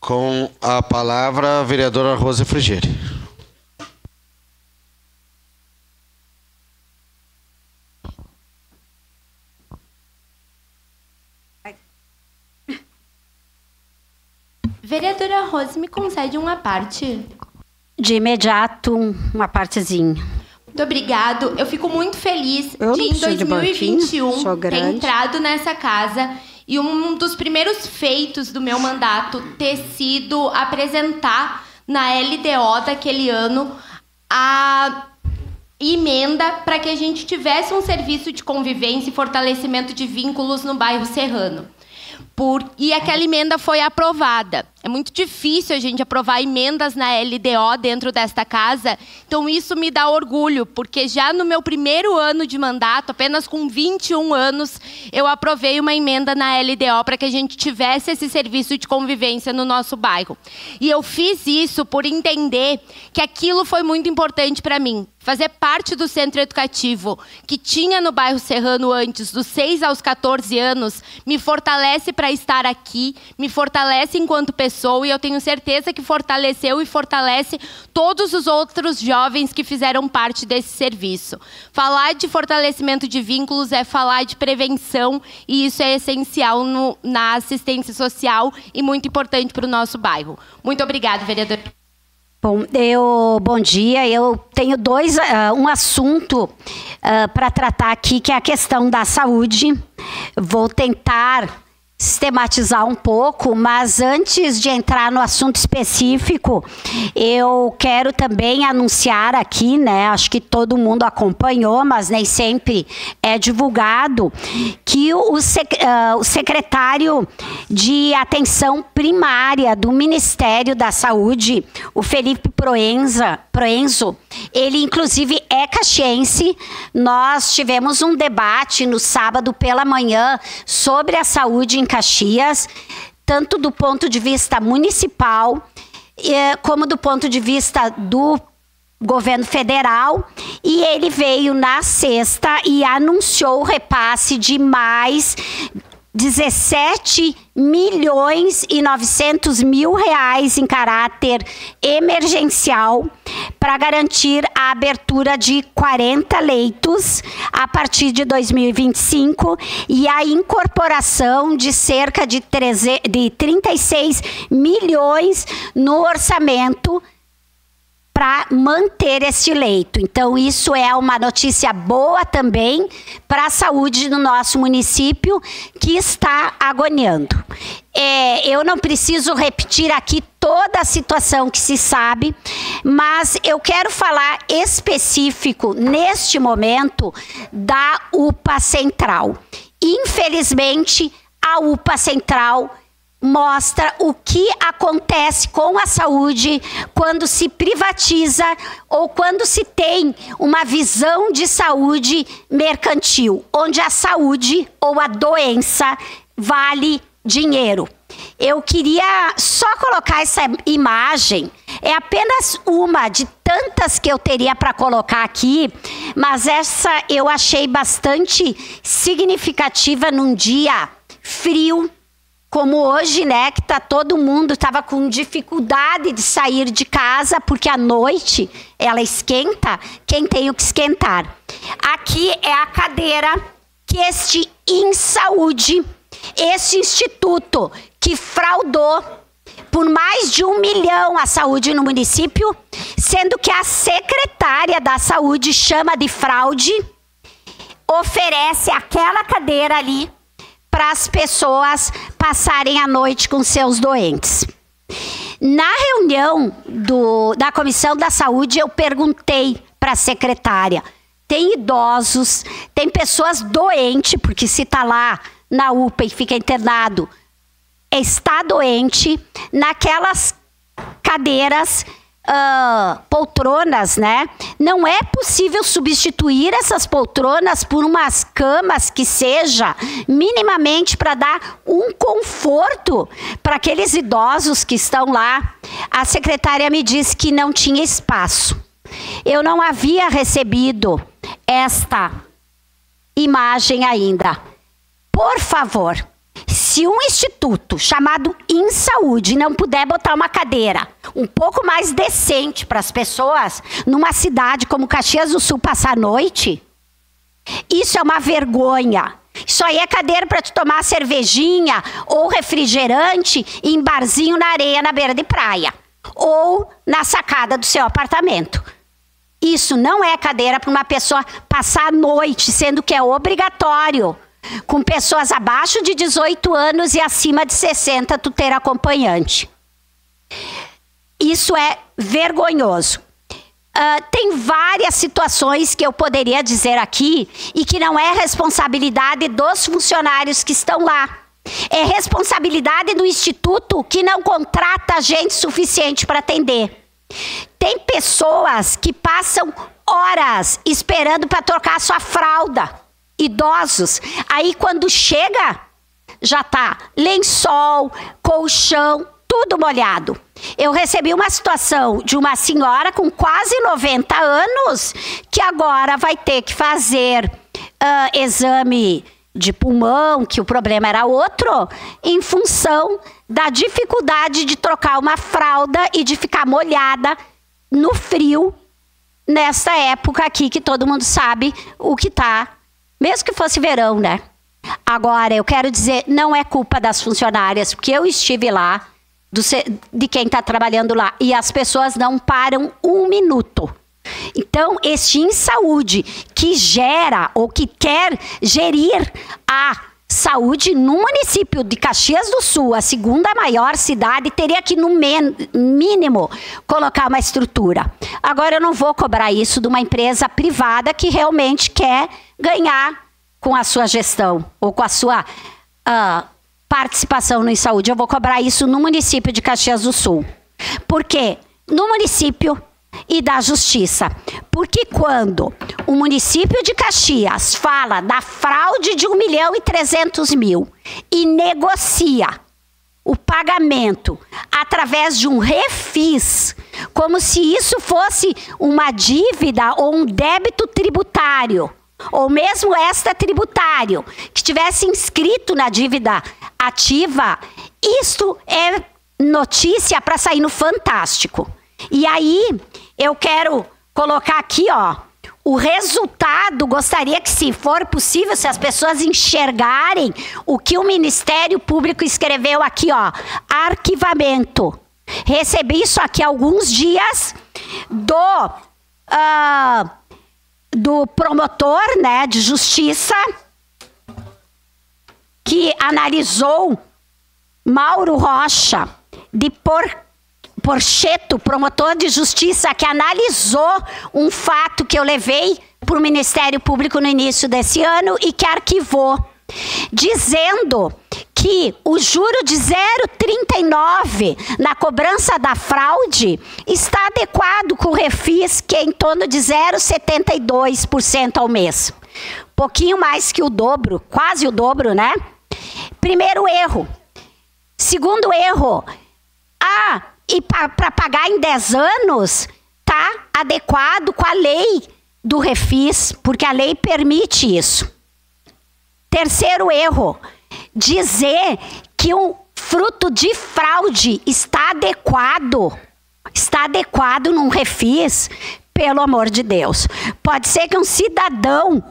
Com a palavra, a vereadora Rose Frigieri. Vereadora Rose, me concede uma parte? De imediato, uma partezinha. Muito obrigado. Eu fico muito feliz de, em 2021, ter entrado nessa casa e um dos primeiros feitos do meu mandato ter sido apresentar na LDO daquele ano a emenda para que a gente tivesse um serviço de convivência e fortalecimento de vínculos no bairro Serrano. E aquela emenda foi aprovada. É muito difícil a gente aprovar emendas na LDO dentro desta casa, então isso me dá orgulho, porque já no meu primeiro ano de mandato, apenas com 21 anos, eu aprovei uma emenda na LDO para que a gente tivesse esse serviço de convivência no nosso bairro. E eu fiz isso por entender que aquilo foi muito importante para mim. Fazer parte do centro educativo que tinha no bairro Serrano antes, dos 6 aos 14 anos, me fortalece para estar aqui, me fortalece enquanto pessoa, e eu tenho certeza que fortaleceu e fortalece todos os outros jovens que fizeram parte desse serviço. Falar de fortalecimento de vínculos é falar de prevenção, e isso é essencial na assistência social e muito importante para o nosso bairro. Muito obrigada, vereador. Bom dia. Eu tenho um assunto para tratar aqui, que é a questão da saúde. Vou tentar sistematizar um pouco, mas antes de entrar no assunto específico, eu quero também anunciar aqui, né, acho que todo mundo acompanhou, mas nem sempre é divulgado, que o secretário de Atenção Primária do Ministério da Saúde, o Felipe Proenzo, ele inclusive é caxiense. Nós tivemos um debate no sábado pela manhã sobre a saúde em Caxias, tanto do ponto de vista municipal, como do ponto de vista do governo federal, e ele veio na sexta e anunciou o repasse de mais 17 milhões e 900 mil reais em caráter emergencial para garantir a abertura de 40 leitos a partir de 2025 e a incorporação de cerca de 36 milhões no orçamento para manter este leito. Então, isso é uma notícia boa também para a saúde do nosso município, que está agoniando. Eu não preciso repetir aqui toda a situação que se sabe, mas eu quero falar específico, neste momento, da UPA Central. Infelizmente, a UPA Central mostra o que acontece com a saúde quando se privatiza ou quando se tem uma visão de saúde mercantil, onde a saúde ou a doença vale dinheiro. Eu queria só colocar essa imagem, é apenas uma de tantas que eu teria para colocar aqui, mas essa eu achei bastante significativa num dia frio, como hoje, né, que todo mundo estava com dificuldade de sair de casa, porque à noite ela esquenta quem tem o que esquentar. Aqui é a cadeira que este InSaúde, esse instituto que fraudou por mais de 1 milhão a saúde no município, sendo que a secretária da saúde chama de fraude, oferece aquela cadeira ali para as pessoas passarem a noite com seus doentes. Na reunião da Comissão da Saúde, eu perguntei para a secretária, tem idosos, tem pessoas doentes, porque se está lá na UPA e fica internado, está doente, naquelas cadeiras, poltronas, né? Não é possível substituir essas poltronas por umas camas que seja minimamente para dar um conforto para aqueles idosos que estão lá. A secretária me disse que não tinha espaço. Eu não havia recebido esta imagem ainda. Por favor, se Se um instituto chamado InSaúde não puder botar uma cadeira um pouco mais decente para as pessoas numa cidade como Caxias do Sul passar a noite, isso é uma vergonha. Isso aí é cadeira para tu tomar cervejinha ou refrigerante em barzinho na areia na beira de praia ou na sacada do seu apartamento. Isso não é cadeira para uma pessoa passar a noite, sendo que é obrigatório, com pessoas abaixo de 18 anos e acima de 60, tu ter acompanhante. Isso é vergonhoso. Tem várias situações que eu poderia dizer aqui e que não é responsabilidade dos funcionários que estão lá. É responsabilidade do instituto que não contrata gente suficiente para atender. Tem pessoas que passam horas esperando para trocar sua fralda. Idosos. Aí quando chega, já tá lençol, colchão, tudo molhado. Eu recebi uma situação de uma senhora com quase 90 anos que agora vai ter que fazer exame de pulmão, que o problema era outro, em função da dificuldade de trocar uma fralda e de ficar molhada no frio, nessa época aqui que todo mundo sabe o que tá, mesmo que fosse verão, né? Agora, eu quero dizer, não é culpa das funcionárias, porque eu estive lá, de quem está trabalhando lá, e as pessoas não param um minuto. Então, este InSaúde que gera ou que quer gerir a saúde no município de Caxias do Sul, a segunda maior cidade, teria que, no mínimo, colocar uma estrutura. Agora, eu não vou cobrar isso de uma empresa privada que realmente quer ganhar com a sua gestão ou com a sua participação no InSaúde. Eu vou cobrar isso no município de Caxias do Sul. Por quê? No município e da justiça. Porque quando o município de Caxias fala da fraude de 1.300.000 e negocia o pagamento através de um refis, como se isso fosse uma dívida ou um débito tributário, ou mesmo extratributário, que estivesse inscrito na dívida ativa, isto é notícia para sair no Fantástico. E aí, eu quero colocar aqui, ó, o resultado, gostaria que, se for possível, se as pessoas enxergarem o que o Ministério Público escreveu aqui, ó, arquivamento. Recebi isso aqui há alguns dias do promotor, né, de justiça, que analisou, Mauro Rocha, de Porcheto, promotor de justiça, que analisou um fato que eu levei para o Ministério Público no início desse ano e que arquivou, dizendo que o juro de 0,39 na cobrança da fraude está adequado com o refis, que é em torno de 0,72% ao mês. Pouquinho mais que o dobro, quase o dobro, né? Primeiro erro. Segundo erro, e para pagar em 10 anos, tá adequado com a lei do refis, porque a lei permite isso. Terceiro erro, dizer que o fruto de fraude está adequado num refis, pelo amor de Deus. Pode ser que um cidadão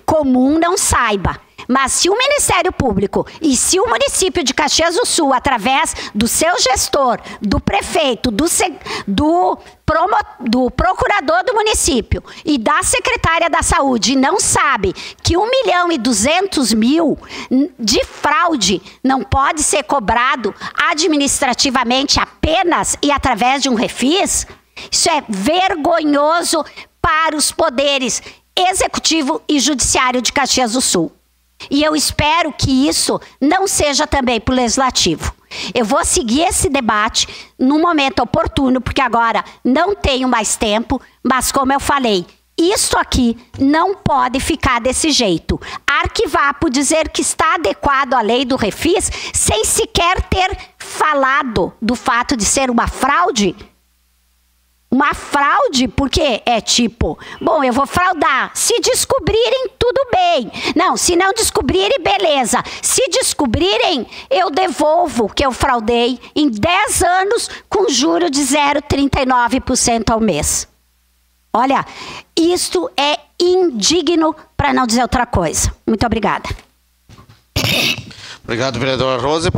comum não saiba, mas se o Ministério Público e se o município de Caxias do Sul, através do seu gestor, do prefeito, do procurador do município e da secretária da saúde, não sabe que 1.200.000 de fraude não pode ser cobrado administrativamente apenas e através de um refis, isso é vergonhoso para os poderes executivo e judiciário de Caxias do Sul. E eu espero que isso não seja também para o legislativo. Eu vou seguir esse debate no momento oportuno, porque agora não tenho mais tempo, mas como eu falei, isso aqui não pode ficar desse jeito. Arquivar por dizer que está adequado à lei do refis, sem sequer ter falado do fato de ser uma fraude, uma fraude, porque é tipo, bom, eu vou fraudar. Se descobrirem, tudo bem. Não, se não descobrirem, beleza. Se descobrirem, eu devolvo o que eu fraudei em 10 anos com juro de 0,39% ao mês. Olha, isto é indigno, para não dizer outra coisa. Muito obrigada. Obrigado, vereadora Rose.